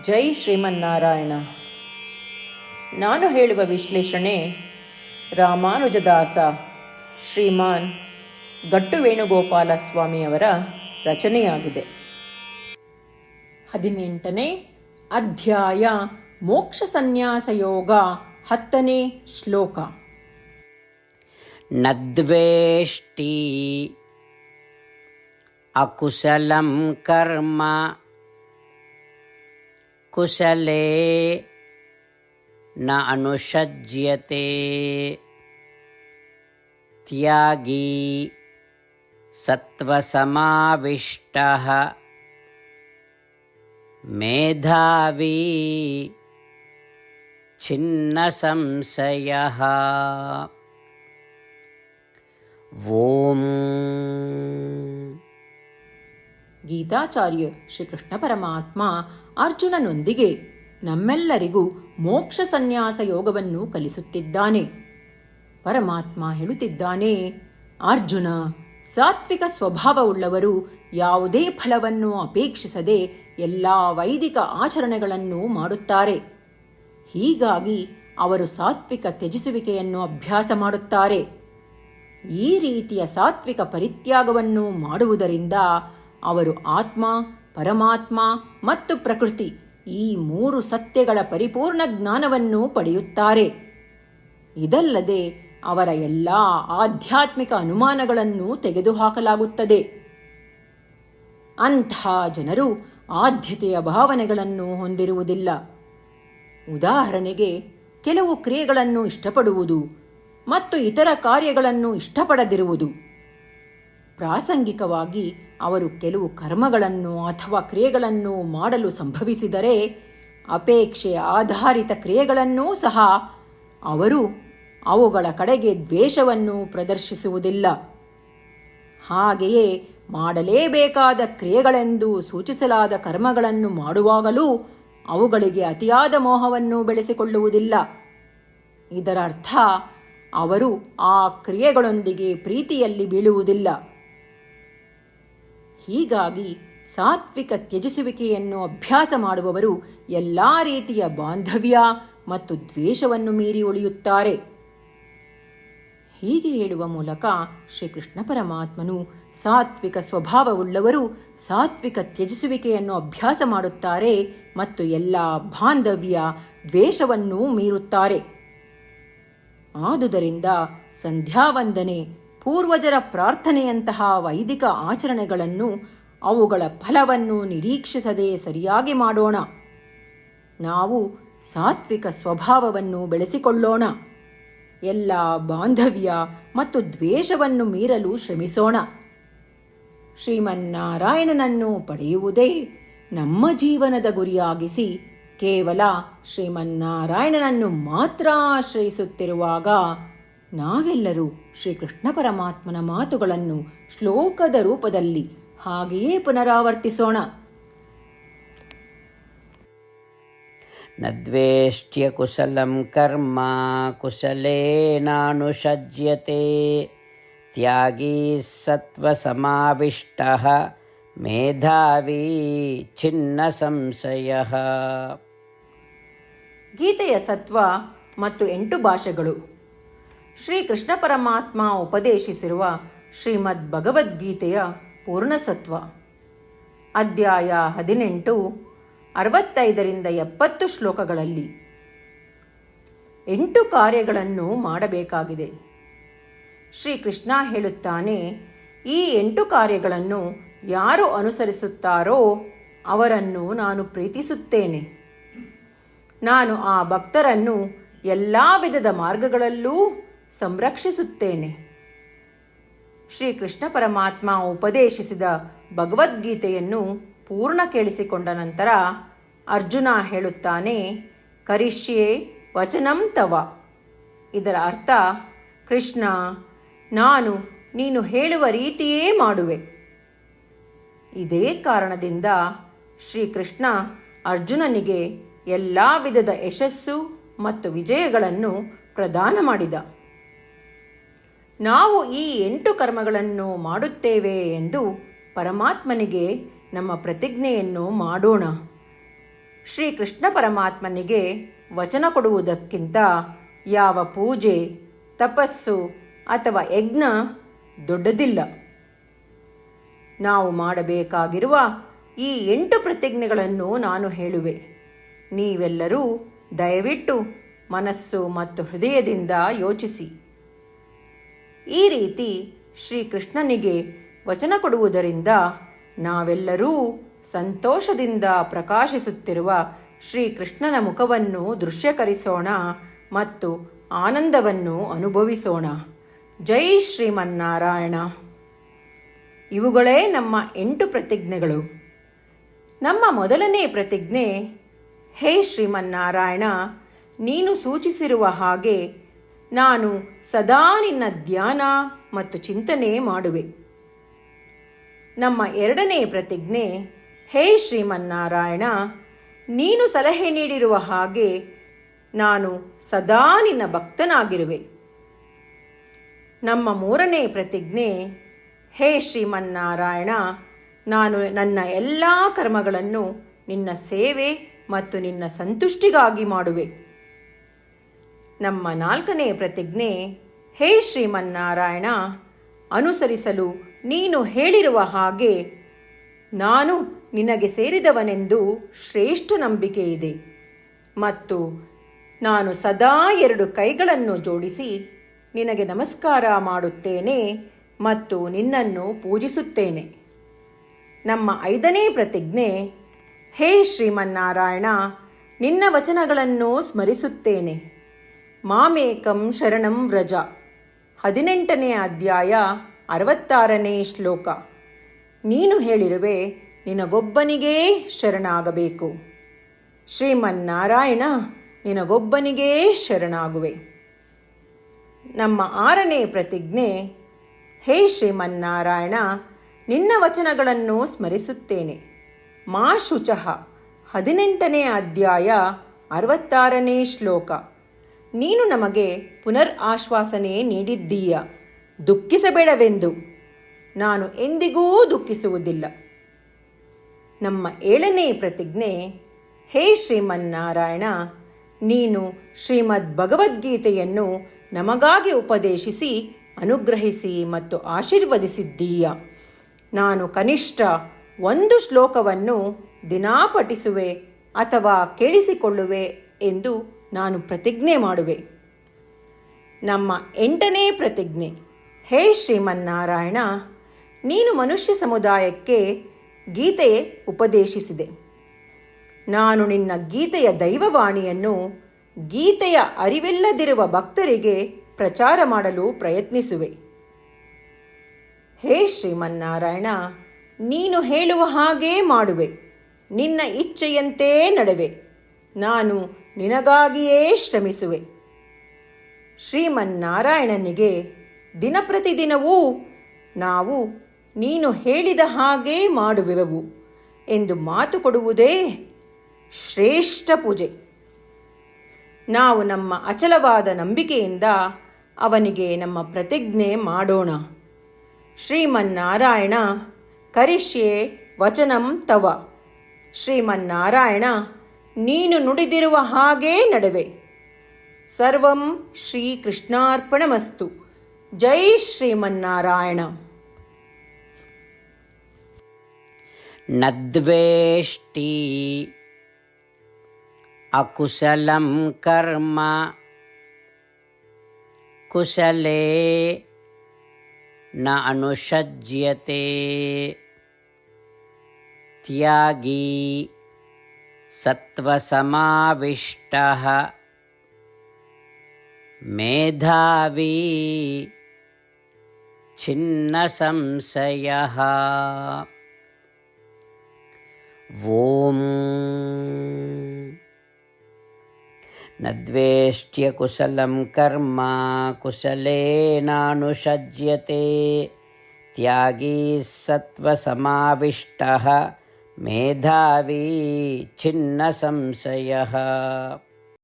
ಜೈ ಶ್ರೀಮನ್ನಾರಾಯಣ. ನಾನು ಹೇಳುವ ವಿಶ್ಲೇಷಣೆ ರಾಮಾನುಜದಾಸ ಶ್ರೀಮಾನ್ ಗಟ್ಟು ವೇಣುಗೋಪಾಲ ಸ್ವಾಮಿಯವರ ರಚನೆಯಾಗಿದೆ. 18ನೇ ಅಧ್ಯಾಯ ಮೋಕ್ಷ ಸನ್ಯಾಸ ಯೋಗ 10ನೇ ಶ್ಲೋಕ. ನದ್ವೇಷ್ಟಿ ಅಕುಶಲಂ ಕರ್ಮ ಕುಶಲೇ ನ ಅನುಷಜ್ಯತೆ ತ್ಯಾಗೀ ಸತ್ವಸಮಾವಿಷ್ಟಃ ಮೇಧಾವಿ ಛಿನ್ನ ಸಂಶಯಃ. ಓಂ. ಗೀತಾಚಾರ್ಯ ಶ್ರೀಕೃಷ್ಣ ಪರಮಾತ್ಮ ಅರ್ಜುನನೊಂದಿಗೆ ನಮ್ಮೆಲ್ಲರಿಗೂ ಮೋಕ್ಷ ಸನ್ಯಾಸ ಯೋಗವನ್ನು ಕಲಿಸುತ್ತಿದ್ದಾನೆ. ಪರಮಾತ್ಮ ಹೇಳುತ್ತಿದ್ದಾನೆ, ಅರ್ಜುನ, ಸಾತ್ವಿಕ ಸ್ವಭಾವವುಳ್ಳವರು ಯಾವುದೇ ಫಲವನ್ನು ಅಪೇಕ್ಷಿಸದೆ ಎಲ್ಲ ವೈದಿಕ ಆಚರಣೆಗಳನ್ನು ಮಾಡುತ್ತಾರೆ. ಹೀಗಾಗಿ ಅವರು ಸಾತ್ವಿಕ ತ್ಯಜಿಸುವಿಕೆಯನ್ನು ಅಭ್ಯಾಸ ಮಾಡುತ್ತಾರೆ. ಈ ರೀತಿಯ ಸಾತ್ವಿಕ ಪರಿತ್ಯಾಗವನ್ನು ಮಾಡುವುದರಿಂದ ಅವರು ಆತ್ಮ, ಪರಮಾತ್ಮ ಮತ್ತು ಪ್ರಕೃತಿ ಈ 3 ಸತ್ಯಗಳ ಪರಿಪೂರ್ಣ ಜ್ಞಾನವನ್ನು ಪಡೆಯುತ್ತಾರೆ. ಇದಲ್ಲದೆ ಅವರ ಎಲ್ಲ ಆಧ್ಯಾತ್ಮಿಕ ಅನುಮಾನಗಳನ್ನು ತೆಗೆದುಹಾಕಲಾಗುತ್ತದೆ. ಅಂಥ ಜನರು ಆದ್ಯತೆಯ ಭಾವನೆಗಳನ್ನು ಹೊಂದಿರುವುದಿಲ್ಲ. ಉದಾಹರಣೆಗೆ, ಕೆಲವು ಕ್ರಿಯೆಗಳನ್ನು ಇಷ್ಟಪಡುವುದು ಮತ್ತು ಇತರ ಕಾರ್ಯಗಳನ್ನು ಇಷ್ಟಪಡದಿರುವುದು. ಪ್ರಾಸಂಗಿಕವಾಗಿ ಅವರು ಕೆಲವು ಕರ್ಮಗಳನ್ನು ಅಥವಾ ಕ್ರಿಯೆಗಳನ್ನು ಮಾಡಲು ಸಂಭವಿಸಿದರೆ, ಅಪೇಕ್ಷೆ ಆಧಾರಿತ ಕ್ರಿಯೆಗಳನ್ನೂ ಸಹ ಅವರು ಅವುಗಳ ಕಡೆಗೆ ದ್ವೇಷವನ್ನು ಪ್ರದರ್ಶಿಸುವುದಿಲ್ಲ. ಹಾಗೆಯೇ ಮಾಡಲೇಬೇಕಾದ ಕ್ರಿಯೆಗಳೆಂದು ಸೂಚಿಸಲಾದ ಕರ್ಮಗಳನ್ನು ಮಾಡುವಾಗಲೂ ಅವುಗಳಿಗೆ ಅತಿಯಾದ ಮೋಹವನ್ನು ಬೆಳೆಸಿಕೊಳ್ಳುವುದಿಲ್ಲ. ಇದರರ್ಥ ಅವರು ಆ ಕ್ರಿಯೆಗಳೊಂದಿಗೆ ಪ್ರೀತಿಯಲ್ಲಿ ಬೀಳುವುದಿಲ್ಲ. ಹೀಗಾಗಿ ಸಾತ್ವಿಕ ತ್ಯಜಿಸುವಿಕೆಯನ್ನು ಅಭ್ಯಾಸ ಮಾಡುವವರು ಎಲ್ಲ ರೀತಿಯ ಬಾಂಧವ್ಯ ಮತ್ತು ದ್ವೇಷವನ್ನು ಮೀರಿ ಉಳಿಯುತ್ತಾರೆ. ಹೀಗೆ ಹೇಳುವ ಮೂಲಕ ಶ್ರೀಕೃಷ್ಣ ಪರಮಾತ್ಮನು ಸಾತ್ವಿಕ ಸ್ವಭಾವವುಳ್ಳವರು ಸಾತ್ವಿಕ ತ್ಯಜಿಸುವಿಕೆಯನ್ನು ಅಭ್ಯಾಸ ಮಾಡುತ್ತಾರೆ ಮತ್ತು ಎಲ್ಲ ಬಾಂಧವ್ಯ ದ್ವೇಷವನ್ನು ಮೀರುತ್ತಾರೆ. ಆದುದರಿಂದ ಸಂಧ್ಯಾವಂದನೆ, ಪೂರ್ವಜರ ಪ್ರಾರ್ಥನೆಯಂತಹ ವೈದಿಕ ಆಚರಣೆಗಳನ್ನು ಅವುಗಳ ಫಲವನ್ನು ನಿರೀಕ್ಷಿಸದೆ ಸರಿಯಾಗಿ ಮಾಡೋಣ. ನಾವು ಸಾತ್ವಿಕ ಸ್ವಭಾವವನ್ನು ಬೆಳೆಸಿಕೊಳ್ಳೋಣ. ಎಲ್ಲ ಬಾಂಧವ್ಯ ಮತ್ತು ದ್ವೇಷವನ್ನು ಮೀರಲು ಶ್ರಮಿಸೋಣ. ಶ್ರೀಮನ್ನಾರಾಯಣನನ್ನು ಪಡೆಯುವುದೇ ನಮ್ಮ ಜೀವನದ ಗುರಿಯಾಗಿಸಿ ಕೇವಲ ಶ್ರೀಮನ್ನಾರಾಯಣನನ್ನು ಮಾತ್ರ ಆಶ್ರಯಿಸುತ್ತಿರುವಾಗ ನಾವೆಲ್ಲರೂ ಶ್ರೀಕೃಷ್ಣ ಪರಮಾತ್ಮನ ಮಾತುಗಳನ್ನು ಶ್ಲೋಕದ ರೂಪದಲ್ಲಿ ಹಾಗೆಯೇ ಪುನರಾವರ್ತಿಸೋಣ. ನದ್ವೇಷ್ಟ್ಯ ಕುಶಲಂ ಕರ್ಮ ಕುಶಲೇನಾನುಷಜ್ಯತೆ ತ್ಯಾಗೀ ಸತ್ವಸಮಾವಿಷ್ಟಃ ಮೇಧಾವಿ ಛಿನ್ನ ಸಂಶಯಃ. ಗೀತೆಯ ಸತ್ವ ಮತ್ತು 8 ಭಾಷೆಗಳು. ಶ್ರೀಕೃಷ್ಣ ಪರಮಾತ್ಮ ಉಪದೇಶಿಸಿರುವ ಶ್ರೀಮದ್ ಭಗವದ್ಗೀತೆಯ ಪೂರ್ಣಸತ್ವ. ಅಧ್ಯಾಯ 18, 65ರಿಂದ 70 ಶ್ಲೋಕಗಳಲ್ಲಿ 8 ಕಾರ್ಯಗಳನ್ನು ಮಾಡಬೇಕಾಗಿದೆ. ಶ್ರೀಕೃಷ್ಣ ಹೇಳುತ್ತಾನೆ, ಈ 8 ಕಾರ್ಯಗಳನ್ನು ಯಾರು ಅನುಸರಿಸುತ್ತಾರೋ ಅವರನ್ನು ನಾನು ಪ್ರೀತಿಸುತ್ತೇನೆ. ನಾನು ಆ ಭಕ್ತರನ್ನು ಎಲ್ಲ ವಿಧದ ಮಾರ್ಗಗಳಲ್ಲೂ ಸಂರಕ್ಷಿಸುತ್ತೇನೆ. ಶ್ರೀಕೃಷ್ಣ ಪರಮಾತ್ಮ ಉಪದೇಶಿಸಿದ ಭಗವದ್ಗೀತೆಯನ್ನು ಪೂರ್ಣ ಕೇಳಿಸಿಕೊಂಡ ನಂತರ ಅರ್ಜುನ ಹೇಳುತ್ತಾನೆ, ಕರಿಷ್ಯೆ ವಚನಂ ತವ. ಇದರ ಅರ್ಥ, ಕೃಷ್ಣ, ನಾನು ನೀನು ಹೇಳುವ ರೀತಿಯೇ ಮಾಡುವೆ. ಇದೇ ಕಾರಣದಿಂದ ಶ್ರೀಕೃಷ್ಣ ಅರ್ಜುನನಿಗೆ ಎಲ್ಲ ವಿಧದ ಯಶಸ್ಸು ಮತ್ತು ವಿಜಯಗಳನ್ನು ಪ್ರದಾನ ಮಾಡಿದ. ನಾವು ಈ 8 ಕರ್ಮಗಳನ್ನು ಮಾಡುತ್ತೇವೆ ಎಂದು ಪರಮಾತ್ಮನಿಗೆ ನಮ್ಮ ಪ್ರತಿಜ್ಞೆಯನ್ನು ಮಾಡೋಣ. ಶ್ರೀಕೃಷ್ಣ ಪರಮಾತ್ಮನಿಗೆ ವಚನ ಕೊಡುವುದಕ್ಕಿಂತ ಯಾವ ಪೂಜೆ, ತಪಸ್ಸು ಅಥವಾ ಯಜ್ಞ ದೊಡ್ಡದಿಲ್ಲ. ನಾವು ಮಾಡಬೇಕಾಗಿರುವ ಈ 8 ಪ್ರತಿಜ್ಞೆಗಳನ್ನು ನಾನು ಹೇಳುವೆ. ನೀವೆಲ್ಲರೂ ದಯವಿಟ್ಟು ಮನಸ್ಸು ಮತ್ತು ಹೃದಯದಿಂದ ಯೋಚಿಸಿ. ಈ ರೀತಿ ಶ್ರೀಕೃಷ್ಣನಿಗೆ ವಚನ ಕೊಡುವುದರಿಂದ ನಾವೆಲ್ಲರೂ ಸಂತೋಷದಿಂದ ಪ್ರಕಾಶಿಸುತ್ತಿರುವ ಶ್ರೀಕೃಷ್ಣನ ಮುಖವನ್ನು ದೃಶ್ಯಕರಿಸೋಣ ಮತ್ತು ಆನಂದವನ್ನು ಅನುಭವಿಸೋಣ. ಜೈ ಶ್ರೀಮನ್ನಾರಾಯಣ. ಇವುಗಳೇ ನಮ್ಮ 8 ಪ್ರತಿಜ್ಞೆಗಳು. ನಮ್ಮ ಮೊದಲನೇ ಪ್ರತಿಜ್ಞೆ, ಹೇ ಶ್ರೀಮನ್ನಾರಾಯಣ, ನೀನು ಸೂಚಿಸಿರುವ ಹಾಗೆ ನಾನು ಸದಾ ನಿನ್ನ ಧ್ಯಾನ ಮತ್ತು ಚಿಂತನೆ ಮಾಡುವೆ. ನಮ್ಮ ಎರಡನೇ ಪ್ರತಿಜ್ಞೆ, ಹೇ ಶ್ರೀಮನ್ನಾರಾಯಣ, ನೀನು ಸಲಹೆ ನೀಡಿರುವ ಹಾಗೆ ನಾನು ಸದಾ ನಿನ್ನ ಭಕ್ತನಾಗಿರುವೆ. ನಮ್ಮ ಮೂರನೇ ಪ್ರತಿಜ್ಞೆ, ಹೇ ಶ್ರೀಮನ್ನಾರಾಯಣ, ನಾನು ನನ್ನ ಎಲ್ಲ ಕರ್ಮಗಳನ್ನು ನಿನ್ನ ಸೇವೆ ಮತ್ತು ನಿನ್ನ ಸಂತುಷ್ಟಿಗಾಗಿ ಮಾಡುವೆ. ನಮ್ಮ ನಾಲ್ಕನೇ ಪ್ರತಿಜ್ಞೆ, ಹೇ ಶ್ರೀಮನ್ನಾರಾಯಣ, ಅನುಸರಿಸಲು ನೀನು ಹೇಳಿರುವ ಹಾಗೆ ನಾನು ನಿನಗೆ ಸೇರಿದವನೆಂದು ಶ್ರೇಷ್ಠ ನಂಬಿಕೆ ಇದೆ ಮತ್ತು ನಾನು ಸದಾ 2 ಕೈಗಳನ್ನು ಜೋಡಿಸಿ ನಿನಗೆ ನಮಸ್ಕಾರ ಮಾಡುತ್ತೇನೆ ಮತ್ತು ನಿನ್ನನ್ನು ಪೂಜಿಸುತ್ತೇನೆ. ನಮ್ಮ 5ನೇ ಪ್ರತಿಜ್ಞೆ, ಹೇ ಶ್ರೀಮನ್ನಾರಾಯಣ, ನಿನ್ನ ವಚನಗಳನ್ನು ಸ್ಮರಿಸುತ್ತೇನೆ. ಮಾಮೇಕಂ ಶರಣಂ ವ್ರಜ, 18ನೇ ಅಧ್ಯಾಯ 66ನೇ ಶ್ಲೋಕ. ನೀನು ಹೇಳಿರುವೆ, ನಿನಗೊಬ್ಬನಿಗೇ ಶರಣಾಗಬೇಕು. ಶ್ರೀಮನ್ನಾರಾಯಣ, ನಿನಗೊಬ್ಬನಿಗೇ ಶರಣಾಗುವೆ. ನಮ್ಮ 6ನೇ ಪ್ರತಿಜ್ಞೆ, ಹೇ ಶ್ರೀಮನ್ನಾರಾಯಣ, ನಿನ್ನ ವಚನಗಳನ್ನು ಸ್ಮರಿಸುತ್ತೇನೆ. ಮಾ ಶುಚಃ, 18ನೇ ಅಧ್ಯಾಯ 66ನೇ ಶ್ಲೋಕ. ನೀನು ನಮಗೆ ಪುನರ್ ಆಶ್ವಾಸನೆ ನೀಡಿದ್ದೀಯ, ದುಃಖಿಸಬೇಡವೆಂದು. ನಾನು ಎಂದಿಗೂ ದುಃಖಿಸುವುದಿಲ್ಲ. ನಮ್ಮ 7ನೇ ಪ್ರತಿಜ್ಞೆ, ಹೇ ಶ್ರೀಮನ್ನಾರಾಯಣ, ನೀನು ಶ್ರೀಮದ್ ಭಗವದ್ಗೀತೆಯನ್ನು ನಮಗಾಗಿ ಉಪದೇಶಿಸಿ ಅನುಗ್ರಹಿಸಿ ಮತ್ತು ಆಶೀರ್ವದಿಸಿದ್ದೀಯ. ನಾನು ಕನಿಷ್ಠ 1 ಶ್ಲೋಕವನ್ನು ದಿನಾ ಪಠಿಸುವೆ ಅಥವಾ ಕೇಳಿಸಿಕೊಳ್ಳುವೆ ಎಂದು ನಾನು ಪ್ರತಿಜ್ಞೆ ಮಾಡುವೆ. ನಮ್ಮ 8ನೇ ಪ್ರತಿಜ್ಞೆ, ಹೇ ಶ್ರೀಮನ್ನಾರಾಯಣ, ನೀನು ಮನುಷ್ಯ ಸಮುದಾಯಕ್ಕೆ ಗೀತೆ ಉಪದೇಶಿಸಿದೆ. ನಾನು ನಿನ್ನ ಗೀತೆಯ ದೈವವಾಣಿಯನ್ನು ಗೀತೆಯ ಅರಿವಿಲ್ಲದಿರುವ ಭಕ್ತರಿಗೆ ಪ್ರಚಾರ ಮಾಡಲು ಪ್ರಯತ್ನಿಸುವೆ. ಹೇ ಶ್ರೀಮನ್ನಾರಾಯಣ, ನೀನು ಹೇಳುವ ಹಾಗೇ ಮಾಡುವೆ. ನಿನ್ನ ಇಚ್ಛೆಯಂತೆ ನಡೆವೆ. ನಾನು ನಿನಗಾಗಿಯೇ ಶ್ರಮಿಸುವೆ. ಶ್ರೀಮನ್ನಾರಾಯಣನಿಗೆ ದಿನಪ್ರತಿದಿನವೂ ನಾವು ನೀನು ಹೇಳಿದ ಹಾಗೇ ಮಾಡುವೆವು ಎಂದು ಮಾತು ಕೊಡುವುದೇ ಶ್ರೇಷ್ಠ ಪೂಜೆ. ನಾವು ನಮ್ಮ ಅಚಲವಾದ ನಂಬಿಕೆಯಿಂದ ಅವನಿಗೆ ನಮ್ಮ ಪ್ರತಿಜ್ಞೆ ಮಾಡೋಣ. ಶ್ರೀಮನ್ನಾರಾಯಣ, ಕರಿಷ್ಯೆ ವಚನಂ ತವ. ಶ್ರೀಮನ್ನಾರಾಯಣ, ನೀನು ನುಡಿದಿರುವ ಹಾಗೇ ನಡೆವೆ. ಸರ್ವಂ ಶ್ರೀಕೃಷ್ಣಾರ್ಪಣಮಸ್ತು. ಜೈ ಶ್ರೀಮನ್ನಾರಾಯಣ. ನದ್ವೇಷ್ಟಿ ಅಕುಶಲಂ ಕರ್ಮ ಕುಶಲೇ ನ ಅನುಷಜ್ಯತೆ. ತ್ಯಾಗಿ ಸತ್ವಸಮಾವಿಷ್ಟಃ ಮೇಧಾವಿ ಛಿನ್ನ ಸಂಶಯಃ. ಓಂ ನದ್ವೇಷ್ಟ್ಯ ಕುಶಲಂ ಕರ್ಮ ಕುಶಲೇನಾನುಷಜ್ಯತೆ. ತ್ಯಾಗಿ ಸತ್ವಸಮಾವಿಷ್ಟಃ ಮೇಧಾವಿ ಛಿನ್ನ ಸಂಶಯಃ.